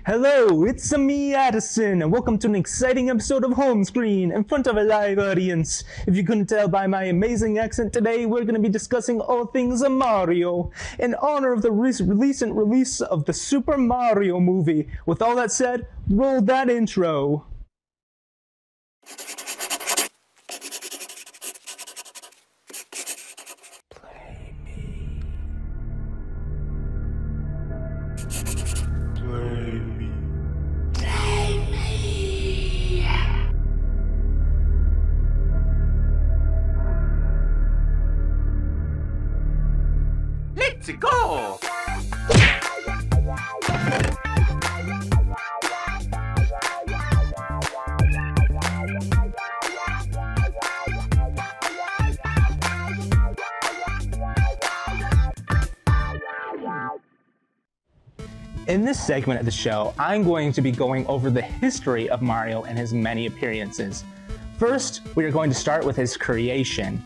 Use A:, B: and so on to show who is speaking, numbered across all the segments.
A: Hello, it's me, Addison, and welcome to an exciting episode of Homescreen in front of a live audience. If you couldn't tell by my amazing accent today, we're going to be discussing all things Mario in honor of the recent release of the Super Mario movie. With all that said, roll that intro.
B: Let's go!
A: In this segment of the show, I'm going to be going over the history of Mario and his many appearances. First, we are going to start with his creation.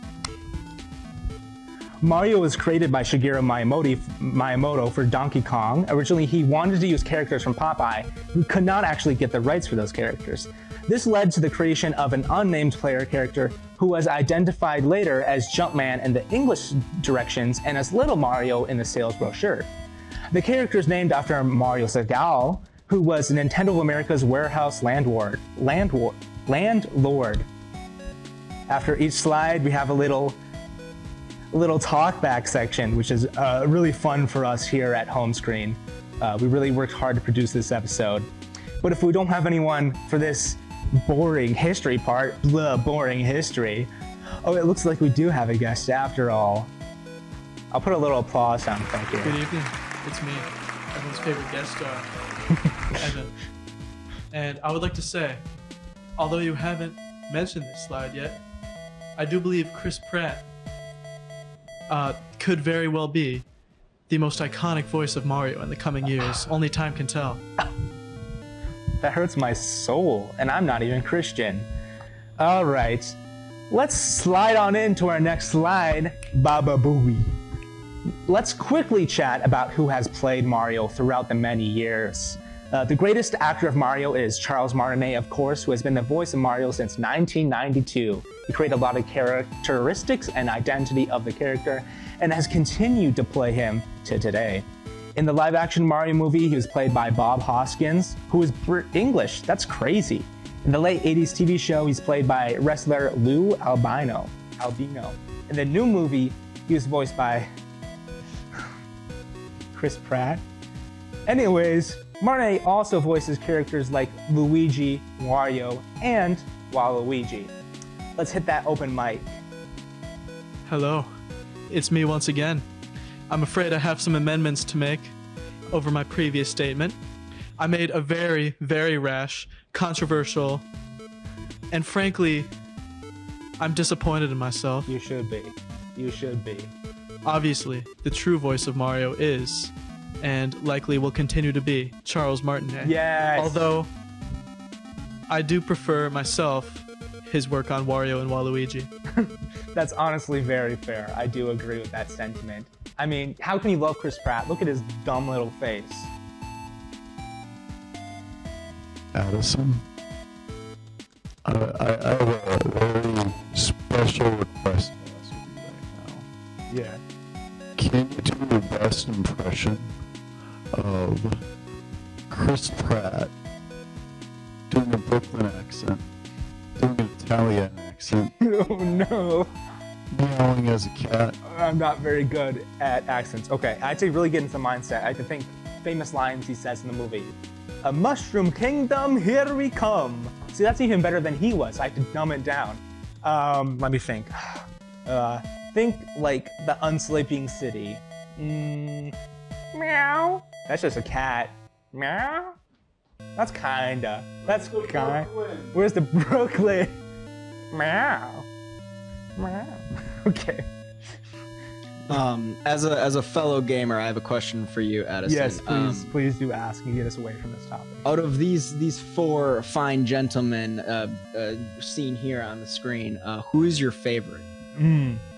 A: Mario was created by Shigeru Miyamoto for Donkey Kong. Originally, he wanted to use characters from Popeye, who could not actually get the rights for those characters. This led to the creation of an unnamed player character who was identified later as Jumpman in the English directions and as Little Mario in the sales brochure. The character is named after Mario Segal, who was Nintendo of America's warehouse landlord. After each slide, we have a little talkback section, which is really fun for us here at Homescreen. We really worked hard to produce this episode. But if we don't have anyone for this boring history part, boring history. Oh, it looks like we do have a guest after all. I'll put a little applause sound effect here.
C: Good evening. It's me, everyone's favorite guest star, Evan. And I would like to say, although you haven't mentioned this slide yet, I do believe Chris Pratt could very well be the most iconic voice of Mario in the coming years. Only time can tell.
A: That hurts my soul, and I'm not even Christian. All right, let's slide on into our next slide, Baba Booey. Let's quickly chat about who has played Mario throughout the many years. The greatest actor of Mario is Charles Martinet, of course, who has been the voice of Mario since 1992. He created a lot of characteristics and identity of the character and has continued to play him to today. In the live-action Mario movie, he was played by Bob Hoskins, who is English. That's crazy. In the late 80s TV show, he's played by wrestler Lou Albino. In the new movie, he was voiced by Chris Pratt. Anyways, Martinet also voices characters like Luigi, Wario, and Waluigi. Let's hit that open mic.
C: Hello, it's me once again. I'm afraid I have some amendments to make over my previous statement. I made a very, very rash, controversial, and frankly, I'm disappointed in myself.
A: You should be. You should be.
C: Obviously, the true voice of Mario is, and likely will continue to be, Charles Martinet.
A: Yes!
C: Although, I do prefer myself his work on Wario and Waluigi.
A: That's honestly very fair. I do agree with that sentiment. I mean, how can you love Chris Pratt? Look at his dumb little face.
D: Addison, I have a very special request to ask of you right now.
A: Yeah.
D: Can you do the best impression of Chris Pratt doing a Brooklyn accent, doing an Italian accent,
A: Oh no.
D: meowing as a cat?
A: I'm not very good at accents. Okay, I had to really get into the mindset. I had to think famous lines he says in the movie. A mushroom kingdom, here we come. See, that's even better than he was. I had to dumb it down. Let me think. Think like the unsleeping city. Meow. That's just a cat. Meow. That's kinda. That's kinda. Where's the Brooklyn? Meow. Meow. Okay.
E: As a fellow gamer, I have a question for you, Addison.
A: Yes, please do ask and get us away from this topic.
E: Out of these four fine gentlemen seen here on the screen, who is your favorite?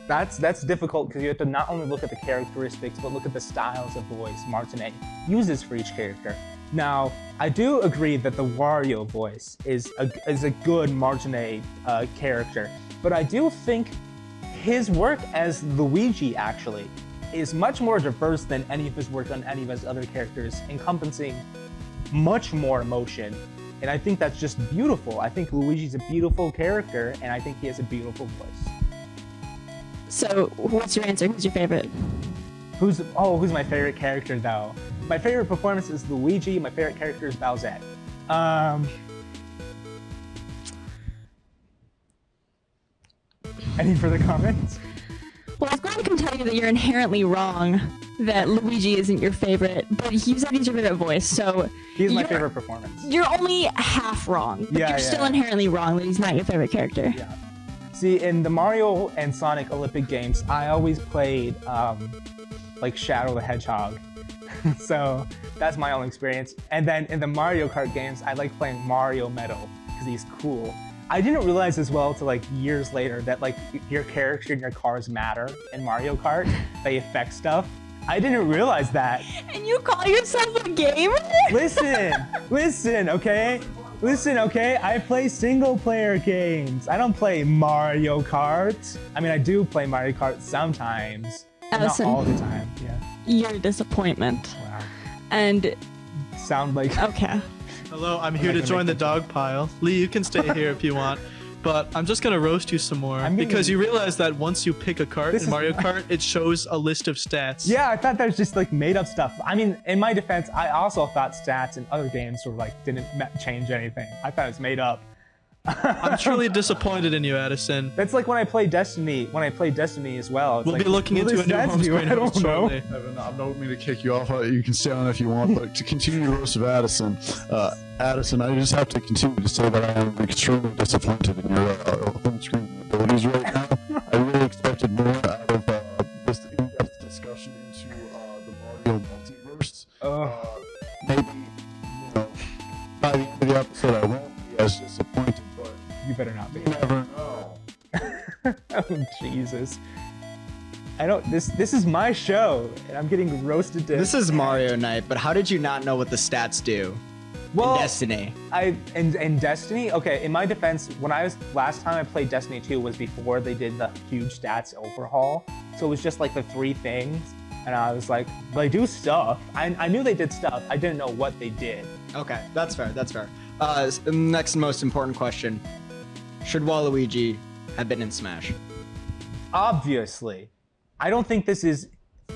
A: That's difficult because you have to not only look at the characteristics, but look at the styles of voice Martinet uses for each character. Now, I do agree that the Wario voice is a good Martinet character, but I do think his work as Luigi actually is much more diverse than any of his work on any of his other characters, encompassing much more emotion. And I think that's just beautiful. I think Luigi's a beautiful character, and I think he has a beautiful voice.
F: So, what's your answer? Who's your favorite?
A: Who's my favorite character though? My favorite performance is Luigi. My favorite character is Bowsette. Any further comments?
F: Well, I was going to tell you that you're inherently wrong, that Luigi isn't your favorite, but you said he's your favorite voice, so...
A: He's my favorite performance.
F: You're only half wrong, but you're still inherently wrong that he's not your favorite character.
A: Yeah. See, in the Mario and Sonic Olympic Games, I always played, like, Shadow the Hedgehog. So, that's my only experience. And then in the Mario Kart games, I like playing Mario Metal, because he's cool. I didn't realize as well till like years later that like your character and your cars matter in Mario Kart. They affect stuff. I didn't realize that.
F: And you call yourself a gamer?
A: Listen, okay? Listen, okay? I play single-player games. I don't play Mario Kart. I mean, I do play Mario Kart sometimes.
F: Addison,
A: not all the time, yeah.
F: You're a disappointment.
A: Wow.
F: And...
A: Sound like...
F: Okay.
C: Hello, I'm here to join the dog pile. Lee, you can stay here if you want. But I'm just going to roast you some more because you realize that once you pick a cart in Mario Kart, it shows a list of stats.
A: Yeah, I thought that was just like made up stuff. I mean, in my defense, I also thought stats in other games were like didn't change anything. I thought it was made up.
C: I'm truly disappointed in you, Addison.
A: That's like when I play Destiny. When I play Destiny as well.
C: We'll be looking into a new home screen host shortly.
D: Evan, I don't mean to kick you off. You can stay on if you want, but to continue the roast of Addison, Addison, I just have to continue to say that I am extremely disappointed in your home screen abilities right now. I really expected more out of this in-depth discussion into the Mario multiverse. Maybe, you know, by the end of the episode, I won't be as disappointed.
A: You better not be.
D: You never know.
A: Oh, Jesus. I don't. This is my show, and I'm getting roasted to.
E: This is Mario Night, but how did you not know what the stats do?
A: Well,
E: in Destiny.
A: In Destiny. Okay, in my defense, when last time I played Destiny 2 was before they did the huge stats overhaul. So it was just like the 3 things, and I was like, they do stuff. I knew they did stuff. I didn't know what they did.
E: Okay, that's fair. That's fair. Next most important question. Should Waluigi have been in Smash?
A: Obviously. I don't think this is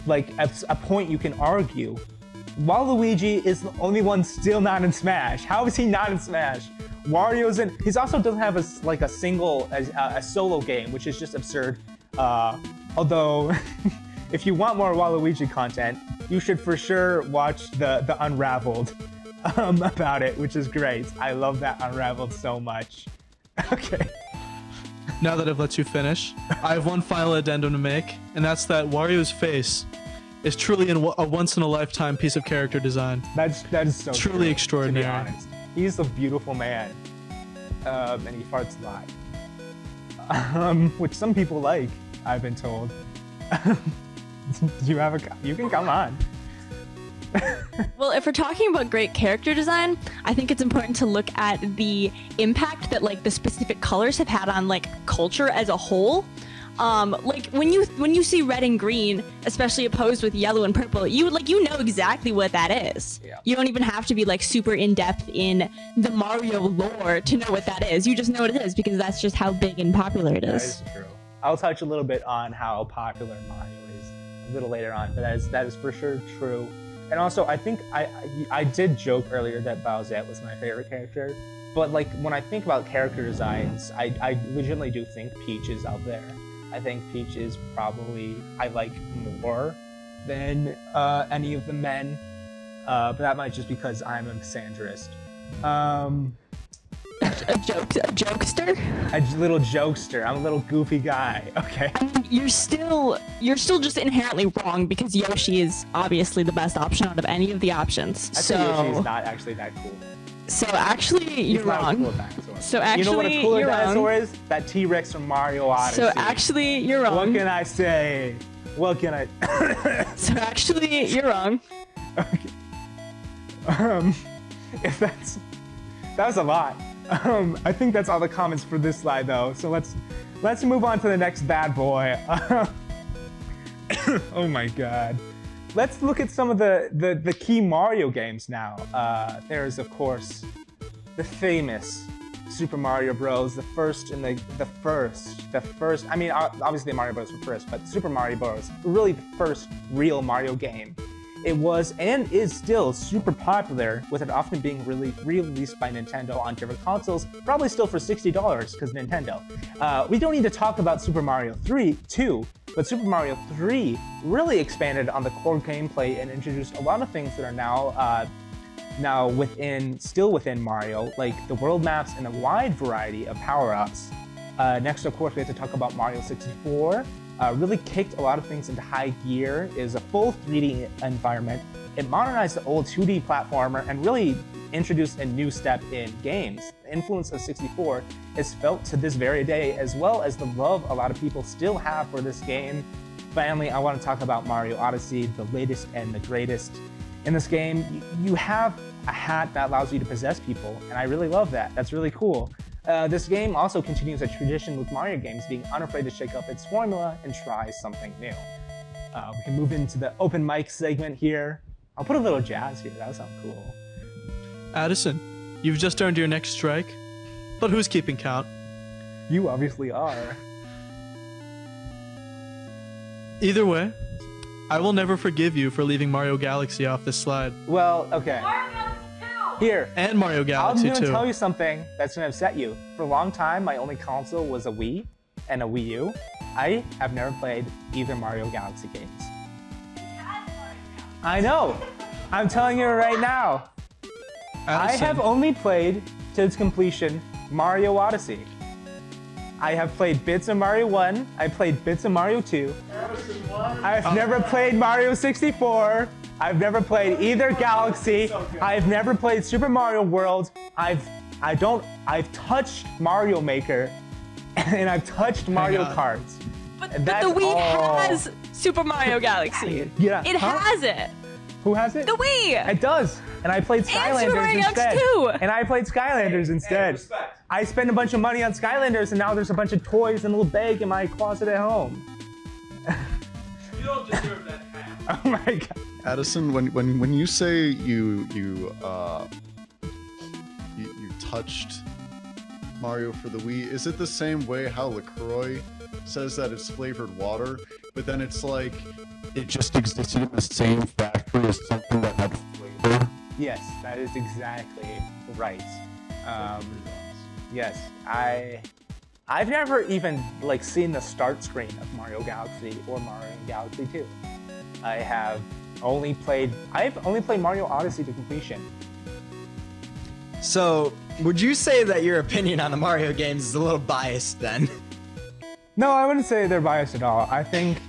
A: like a point you can argue. Waluigi is the only one still not in Smash. How is he not in Smash? Wario's in. He also doesn't have a solo game, which is just absurd. Although, if you want more Waluigi content, you should for sure watch the Unraveled about it, which is great. I love that Unraveled so much. Okay.
C: Now that I've let you finish, I have one final addendum to make, and that's that Wario's face is truly a once-in-a-lifetime piece of character design.
A: That is so
C: truly
A: true,
C: extraordinary.
A: To be honest. He's a beautiful man, and he farts a lot, which some people like. I've been told. You can come on.
F: Well, if we're talking about great character design, I think it's important to look at the impact that like the specific colors have had on like culture as a whole. Like when you see red and green, especially opposed with yellow and purple, you know exactly what that is.
A: Yeah.
F: You don't even have to be like super in depth in the Mario lore to know what that is. You just know what it is because that's just how big and popular it is.
A: That is true. I'll touch a little bit on how popular Mario is a little later on, but that is for sure true. And also, I think I did joke earlier that Bowsette was my favorite character, but like when I think about character designs, I legitimately do think Peach is up there. I think Peach is probably I like more than any of the men, but that might just because I'm a misandrist.
F: A jokester?
A: A little jokester. I'm a little goofy guy. Okay.
F: I mean, you're still just inherently wrong because Yoshi is obviously the best option out of any of the options.
A: I think Yoshi's not actually that cool.
F: So actually, you're wrong.
A: He's not a cool dinosaur.
F: So
A: You know what a
F: actually,
A: cooler
F: you're
A: dinosaur
F: wrong.
A: is? That T-Rex from Mario Odyssey.
F: So actually, you're
A: What
F: wrong.
A: can I say? What can I...
F: So actually, you're wrong.
A: If that was a lot. I think that's all the comments for this slide though. So let's move on to the next bad boy. Oh my god. Let's look at some of the key Mario games now. There's of course the famous Super Mario Bros. The first. I mean, obviously Mario Bros. were first, but Super Mario Bros. Really the first real Mario game. It was and is still super popular, with it often being re-released by Nintendo on different consoles, probably still for $60 because Nintendo. We don't need to talk about Super Mario 2, but Super Mario 3 really expanded on the core gameplay and introduced a lot of things that are still within Mario, like the world maps and a wide variety of power-ups. Next, of course, we have to talk about Mario 64. Really kicked a lot of things into high gear. It is a full 3D environment. It modernized the old 2D platformer and really introduced a new step in games. The influence of 64 is felt to this very day, as well as the love a lot of people still have for this game. Finally, I want to talk about Mario Odyssey, the latest and the greatest. In this game, you have a hat that allows you to possess people, and I really love that. That's really cool. This game also continues a tradition with Mario games, being unafraid to shake up its formula and try something new. We can move into the open mic segment here. I'll put a little jazz here, that would sound cool.
C: Addison, you've just earned your next strike, but who's keeping count?
A: You obviously are.
C: Either way, I will never forgive you for leaving Mario Galaxy off this slide.
A: Well, okay. Here,
C: And Mario Galaxy
A: I'm gonna
C: too.
A: tell you something that's gonna upset you. For a long time, my only console was a Wii and a Wii U. I have never played either Mario Galaxy games. I know. I'm telling you right now. I
C: Addison,
A: have only played to its completion Mario Odyssey. I have played bits of Mario 1. I played bits of Mario 2. I've never played Mario 64. I've never played either Galaxy. I've never played Super Mario World. I've touched Mario Maker, and I've touched Mario
C: on.
A: Kart.
F: But
A: That's
F: the Wii
A: all.
F: has Super Mario Galaxy.
A: Yeah.
F: It
A: Huh?
F: has it.
A: Who has it?
F: The Wii.
A: It does. And I played
F: Super
A: Skylanders
F: Mario
A: instead.
F: Galaxy 2.
A: And I played Skylanders instead. I spent a bunch of money on Skylanders, and now there's a bunch of toys in a little bag in my closet at home.
B: You don't deserve that hat.
A: Oh my god.
D: Addison, when you say you touched Mario for the Wii, is it the same way how LaCroix says that it's flavored water, but then it's like it just existed in the same factory as something that had flavor?
A: Yes, that is exactly right. Yes, I've never even like seen the start screen of Mario Galaxy or Mario Galaxy 2. I've only played Mario Odyssey to completion.
E: So, would you say that your opinion on the Mario games is a little biased then?
A: No, I wouldn't say they're biased at all. I think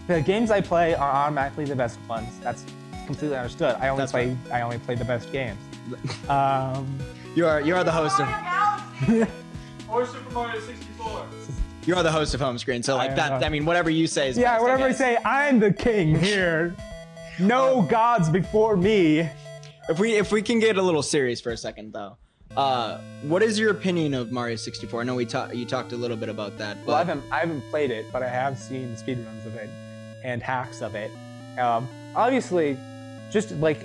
A: the games I play are automatically the best ones. That's completely understood. I only play the best games.
E: You are the host of
B: Or Super Mario 64.
E: you are the host of Homescreen, so like
A: I
E: that.
A: know.
E: I mean, whatever you say is
A: Yeah,
E: best,
A: whatever I
E: guess.
A: say, I'm the king here. No gods before me.
E: If we can get a little serious for a second though, what is your opinion of Mario 64? I know you talked a little bit about that. But
A: Well, I haven't played it, but I have seen speedruns of it and hacks of it. Obviously, just like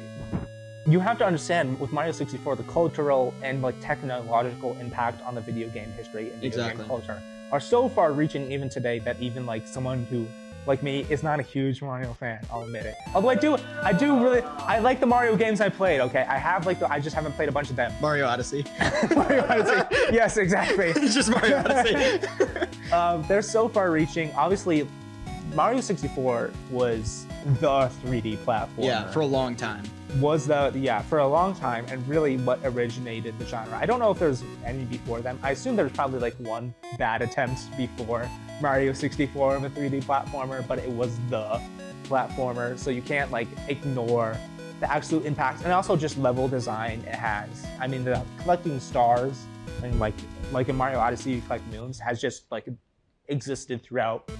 A: you have to understand with Mario 64, the cultural and like technological impact on the video game history and video game culture are so far-reaching even today that even like someone who like me is not a huge Mario fan, I'll admit it. Although I like the Mario games I played. Okay, I just haven't played a bunch of them.
E: Mario Odyssey.
A: Mario Odyssey. Yes, exactly.
E: It's just Mario Odyssey.
A: They're so far-reaching. Obviously, Mario 64 was the 3D platformer.
E: Yeah, for a long time.
A: For a long time, and really what originated the genre. I don't know if there's any before them. I assume there's probably like one bad attempt before Mario 64 of a 3D platformer, but it was the platformer, so you can't like ignore the absolute impact and also just level design it has. I mean, the collecting stars I mean, like in Mario Odyssey, you collect moons, has just like existed throughout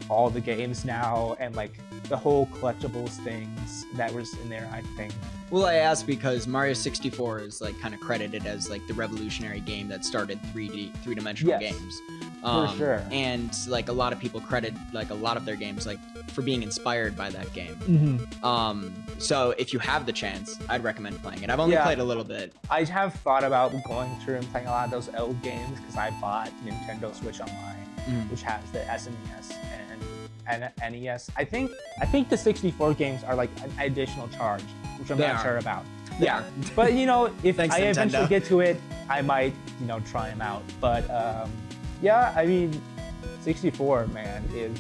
A: all the games now, and like the whole collectibles things that was in there, I think.
E: Well, I asked because Mario 64 is like kind of credited as like the revolutionary game that started three-dimensional
A: Yes,
E: games.
A: for sure.
E: And like a lot of people credit like a lot of their games like for being inspired by that game.
A: Mm-hmm.
E: So if you have the chance, I'd recommend playing it. I've only played a little bit.
A: I have thought about going through and playing a lot of those old games because I bought Nintendo Switch Online, which has the SNES and NES. I think the 64 games are like an additional charge, which I'm not sure about. Yeah, but you know, if I eventually get to it, I might, you know, try them out. But yeah, I mean, 64, man, is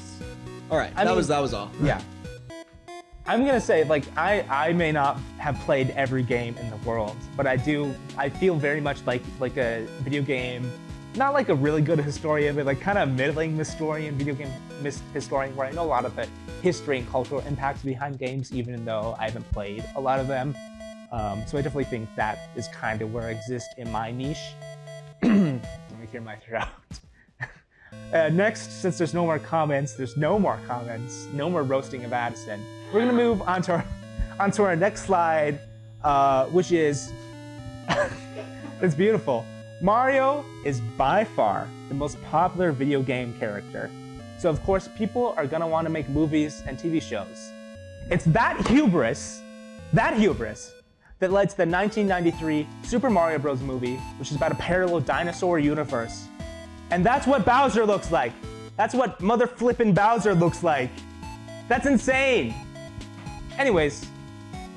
E: all right. That was all.
A: Yeah. I'm gonna say, like, I may not have played every game in the world, but I feel very much like a video game, not like a really good historian, but like kind of middling historian, video game historian, where I know a lot of the history and cultural impacts behind games, even though I haven't played a lot of them. So I definitely think that is kind of where I exist in my niche. Let me clear my throat. Next, since there's no more comments, no more roasting of Addison. We're gonna move on to our next slide, which is it's beautiful. Mario is by far the most popular video game character. So of course, people are gonna want to make movies and TV shows. It's that hubris that led to the 1993 Super Mario Bros. Movie, which is about a parallel dinosaur universe. And that's what Bowser looks like. That's what mother flippin' Bowser looks like. That's insane. Anyways,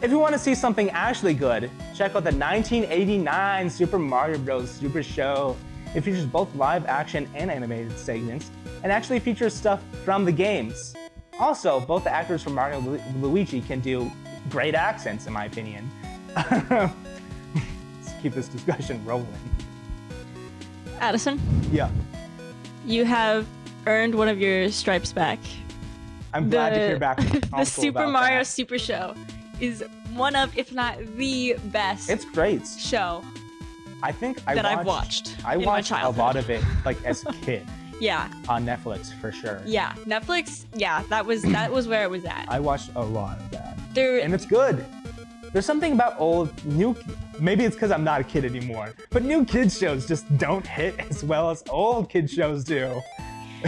A: if you want to see something actually good, check out the 1989 Super Mario Bros. Super Show. It features both live action and animated segments, and actually features stuff from the games. Also, both the actors from Mario and Luigi can do great accents, in my opinion. Let's keep this discussion rolling.
F: Addison,
A: Yeah.
F: you have earned one of your stripes back.
A: I'm glad to hear back.
F: The Super Mario Super Show is one of, if not the best
A: It's great.
F: show
A: I think
F: I've watched.
A: I
F: in my
A: watched a
F: childhood.
A: lot of it like as a kid
F: Yeah,
A: on Netflix for sure.
F: yeah. Netflix. Yeah, that was where it was at.
A: I watched a lot of that.
F: There,
A: And it's good. There's something about maybe it's because I'm not a kid anymore, but new kids shows just don't hit as well as old kids shows do.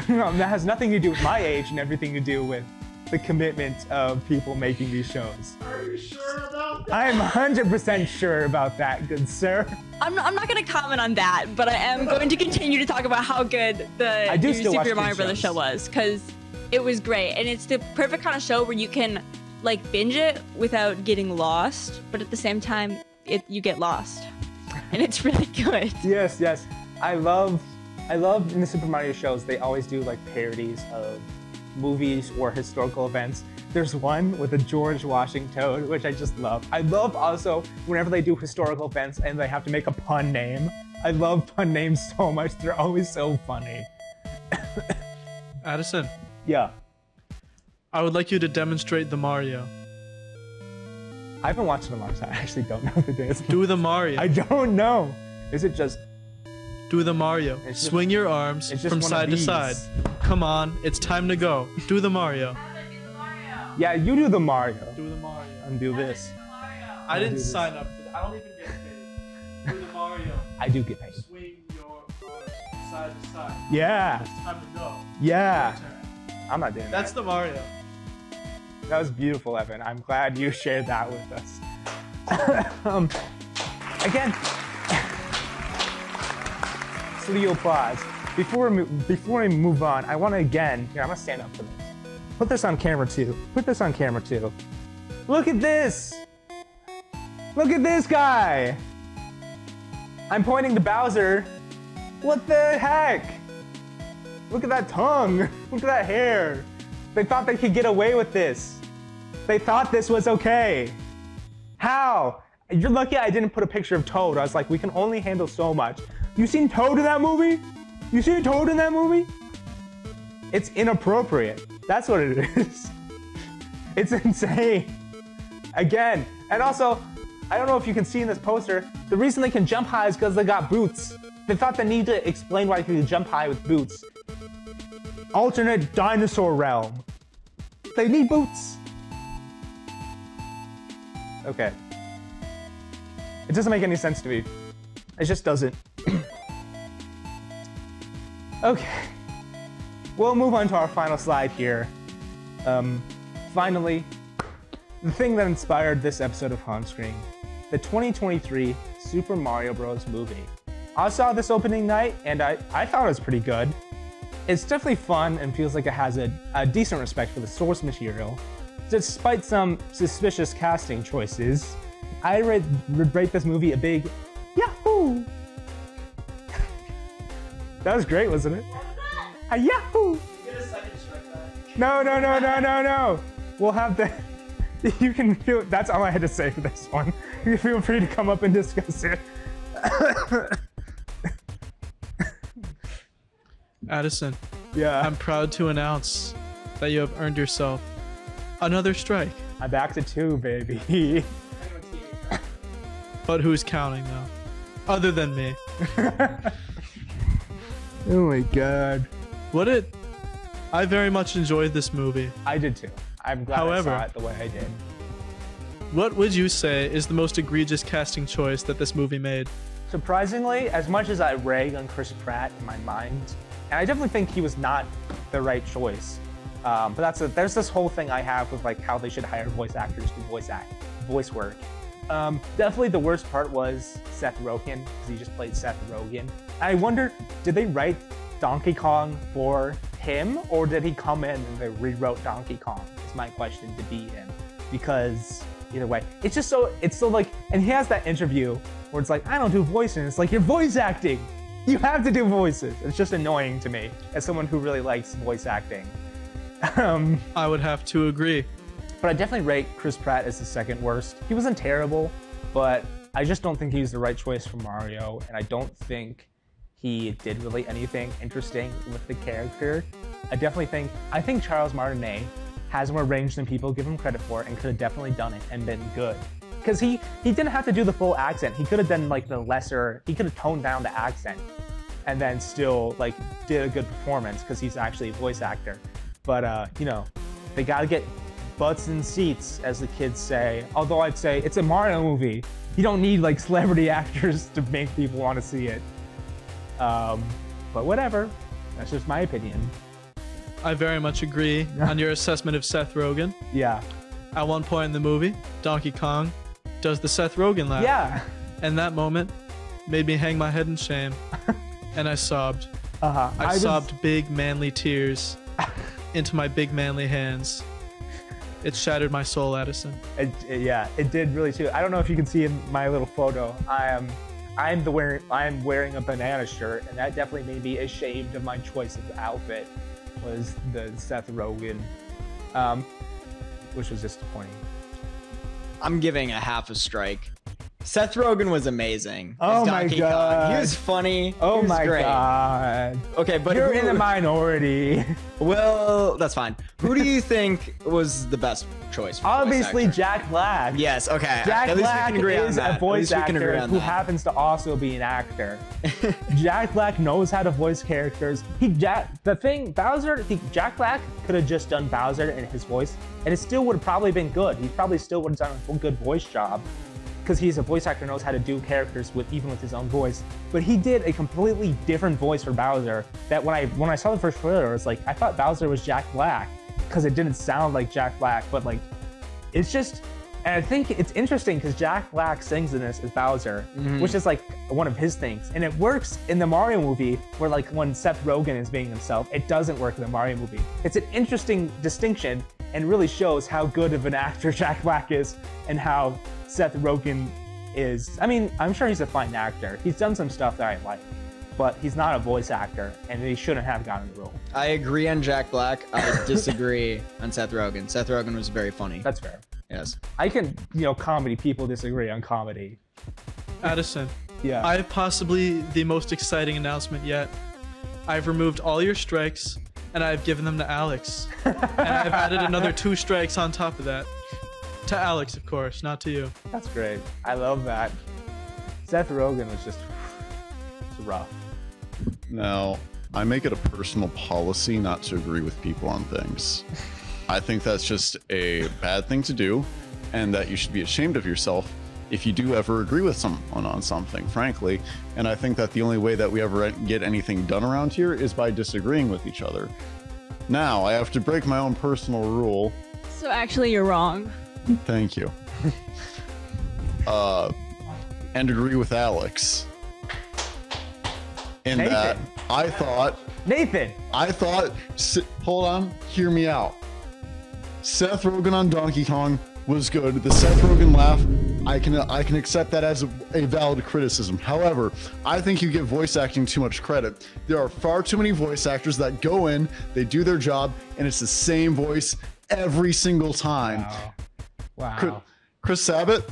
A: That has nothing to do with my age and everything to do with the commitment of people making these shows.
B: Are you sure about that?
A: I'm 100% sure about that, good sir.
F: I'm not going to comment on that, but I am going to continue to talk about how good the
A: do
F: new
A: still watch
F: Super Mario
A: kids
F: Brothers
A: shows.
F: show was, because it was great, and it's the perfect kind of show where you can like binge it without getting lost, but at the same time, you get lost, and it's really good.
A: Yes. I love in the Super Mario shows, they always do like parodies of movies or historical events. There's one with a George Washington, which I just love. I love also whenever they do historical events and they have to make a pun name. I love pun names so much. They're always so funny.
C: Addison,
A: Yeah.
C: I would like you to demonstrate the Mario.
A: I haven't watched it in a long time. I actually don't know what it is.
C: Do the Mario.
A: I don't know. Is it just...
C: Do the Mario.
A: It's just-
C: Swing your arms
A: it's just
C: from
A: one of
C: side to
A: these.
C: side. Come on, it's time to go. Do the Mario.
A: Yeah, you do the Mario.
C: Do the Mario.
A: And do this.
C: I didn't
A: do this.
C: sign up for that. I don't even get paid. Do the Mario.
A: I do get paid.
C: Swing your arms from side to side.
A: Yeah.
C: It's time to go.
A: Yeah.
C: Your turn.
A: I'm not doing that.
C: That's the Mario.
A: That was beautiful, Evan. I'm glad you shared that with us. Again, studio applause. Before we move on, I want to again, here, I'm going to stand up for this. Put this on camera too. Look at this. Look at this guy. I'm pointing to Bowser. What the heck? Look at that tongue. Look at that hair. They thought they could get away with this. They thought this was okay. How? You're lucky I didn't put a picture of Toad. I was like, we can only handle so much. You seen Toad in that movie? You seen Toad in that movie? It's inappropriate. That's what it is. It's insane. Again, and also, I don't know if you can see in this poster, the reason they can jump high is because they got boots. They thought the need to explain why he could jump high with boots. Alternate dinosaur realm. They need boots. Okay. It doesn't make any sense to me. It just doesn't. Okay. We'll move on to our final slide here. Finally, the thing that inspired this episode of Homescreen, the 2023 Super Mario Bros. Movie. I saw this opening night, and I thought it was pretty good. It's definitely fun and feels like it has a decent respect for the source material. Despite some suspicious casting choices, I would rate this movie a big Yahoo! That was great, wasn't it? A Yahoo!
B: Get a second strike back.
A: No. We'll have the... You can feel... That's all I had to say for this one. You can feel free to come up and discuss it.
C: Addison,
A: Yeah.
C: I'm proud to announce that you have earned yourself another strike.
A: I'm back to 2, baby.
C: But who's counting though? Other than me.
A: Oh my god.
C: I very much enjoyed this movie.
A: I did too. I'm glad
C: However,
A: I saw it the way I did.
C: What would you say is the most egregious casting choice that this movie made?
A: Surprisingly, as much as I rag on Chris Pratt in my mind, and I definitely think he was not the right choice. But there's this whole thing I have with like how they should hire voice actors to voice work. Definitely the worst part was Seth Rogen, because he just played Seth Rogen. I wonder, did they write Donkey Kong for him, or did he come in and they rewrote Donkey Kong? Is my question to be him, because either way, it's so like, and he has that interview where it's like, I don't do voices. It's like, you're voice acting. You have to do voices. It's just annoying to me as someone who really likes voice acting.
C: I would have to agree.
A: But I definitely rate Chris Pratt as the second worst. He wasn't terrible, but I just don't think he's the right choice for Mario, and I don't think he did really anything interesting with the character. I think Charles Martinet has more range than people give him credit for, and could have definitely done it and been good. Because he didn't have to do the full accent. He could have done like he could have toned down the accent and then still like did a good performance because he's actually a voice actor. But you know, they gotta get butts in seats, as the kids say. Although I'd say it's a Mario movie. You don't need like celebrity actors to make people want to see it. But whatever. That's just my opinion.
C: I very much agree on your assessment of Seth Rogen.
A: Yeah.
C: At one point in the movie, Donkey Kong does the Seth Rogen laugh.
A: Yeah.
C: And that moment made me hang my head in shame. And I sobbed.
A: Uh-huh.
C: I sobbed big manly tears into my big manly hands. It shattered my soul, Addison.
A: Yeah, it did really too. I don't know if you can see in my little photo. I'm wearing a banana shirt, and that definitely made me ashamed of my choice of the outfit. Was the Seth Rogen, which was disappointing.
E: I'm giving a half a strike. Seth Rogen was amazing.
A: Oh
E: as
A: my
E: Donkey
A: God.
E: Kong. He was funny.
A: Oh
E: he was
A: my
E: great.
A: god.
E: Okay, but
A: You're in the minority.
E: Well, that's fine. Who do you think was the best choice? For
A: Obviously,
E: voice actor?
A: Jack Black.
E: Yes. Okay.
A: Jack
E: At least we
A: Black
E: can agree on
A: is
E: that.
A: a
E: At
A: voice
E: least we can agree
A: actor
E: on
A: who
E: that.
A: happens to also be an actor. Jack Black knows how to voice characters. Jack Black could have just done Bowser in his voice, and it still would have probably been good. He probably still would have done a good voice job, because he's a voice actor, knows how to do characters even with his own voice. But he did a completely different voice for Bowser. That when I saw the first trailer, I was like, I thought Bowser was Jack Black, because it didn't sound like Jack Black. But like, it's just, and I think it's interesting because Jack Black sings in this as Bowser, which is like one of his things, and it works in the Mario movie where like when Seth Rogen is being himself, it doesn't work in the Mario movie. It's an interesting distinction and really shows how good of an actor Jack Black is and how Seth Rogen is. I mean, I'm sure he's a fine actor. He's done some stuff that I like, but he's not a voice actor, and he shouldn't have gotten the role.
E: I agree on Jack Black. I disagree on Seth Rogen. Seth Rogen was very funny.
A: That's fair.
E: Yes.
A: I can, comedy people disagree on comedy.
C: Addison,
A: Yeah.
C: I have possibly the most exciting announcement yet. I've removed all your strikes, and I've given them to Alex. And I've added another 2 strikes on top of that. To Alex, of course, not to you.
A: That's great. I love that. Seth Rogen was just rough.
D: Now, I make it a personal policy not to agree with people on things. I think that's just a bad thing to do, and that you should be ashamed of yourself if you do ever agree with someone on something, frankly. And I think that the only way that we ever get anything done around here is by disagreeing with each other. Now, I have to break my own personal rule.
F: So actually, you're wrong.
D: Thank you. And agree with Alex. In
A: Nathan.
D: that, I thought, hold on, hear me out. Seth Rogen on Donkey Kong was good. The Seth Rogen laugh, I can accept that as a valid criticism. However, I think you give voice acting too much credit. There are far too many voice actors that go in, they do their job, and it's the same voice every single time.
A: Wow.
D: Chris Sabat,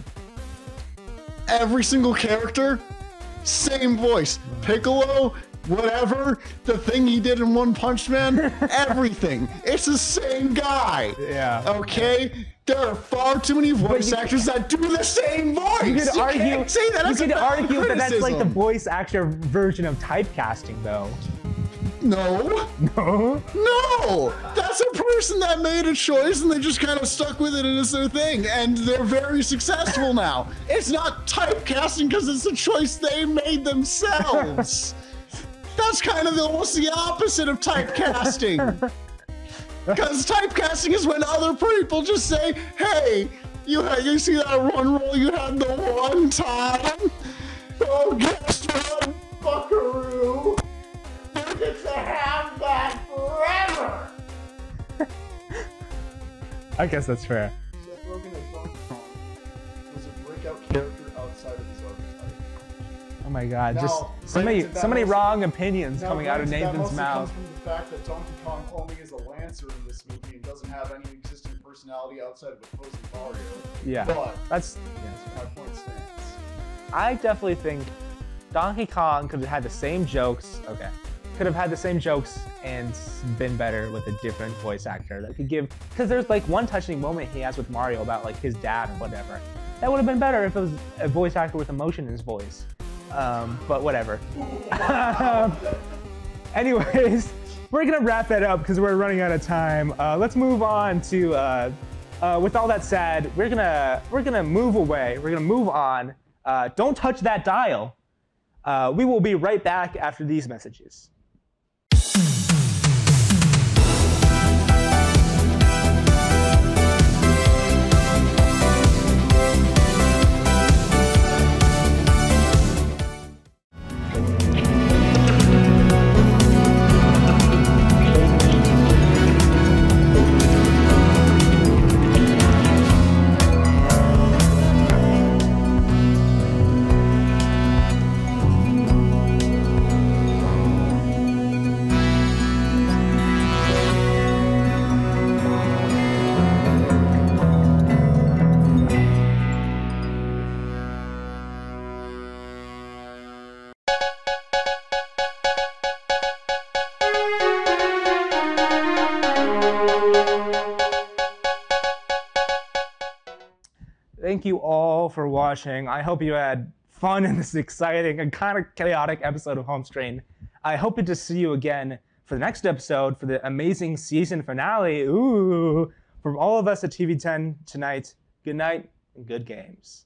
D: every single character, same voice. Piccolo, whatever, the thing he did in One Punch Man, everything. It's the same guy.
A: Yeah.
D: Okay? There are far too many voice actors that do the same voice.
A: You could argue,
D: can't say that as a valid
A: that that's like the
D: criticism.
A: voice actor version of typecasting, though.
D: No. No. That's a person that made a choice and they just kind of stuck with it and it's their thing. And they're very successful now. It's not typecasting because it's a choice they made themselves. That's kind of almost the opposite of typecasting. Because typecasting is when other people just say, hey, you see that one role you had the one time? Oh, guess what, buckaroo? You get to have that forever!
A: I guess that's fair.
D: Seth Rogen as Donkey Kong was a breakout character outside of his archetype.
A: Oh my god,
D: Now,
A: just so many wrong opinions coming out of Nathan's mouth.
D: Comes from the fact that Donkey Kong only is a lancer in this movie and doesn't have any existing personality outside of opposing Mario.
A: Yeah,
D: But
A: that's
D: my point stands.
A: I definitely think Donkey Kong could have had the same jokes. Okay. Could have had the same jokes and been better with a different voice actor that could give, because there's like one touching moment he has with Mario about like his dad or whatever. That would have been better if it was a voice actor with emotion in his voice. But whatever. Anyways, we're gonna wrap that up because we're running out of time. Let's move on to, with all that said, we're gonna move away. We're gonna move on. Don't touch that dial. We will be right back after these messages. Thank you all for watching. I hope you had fun in this exciting and kind of chaotic episode of Homescreen. I hope to see you again for the next episode for the amazing season finale. Ooh, from all of us at TV10 tonight, good night and good games.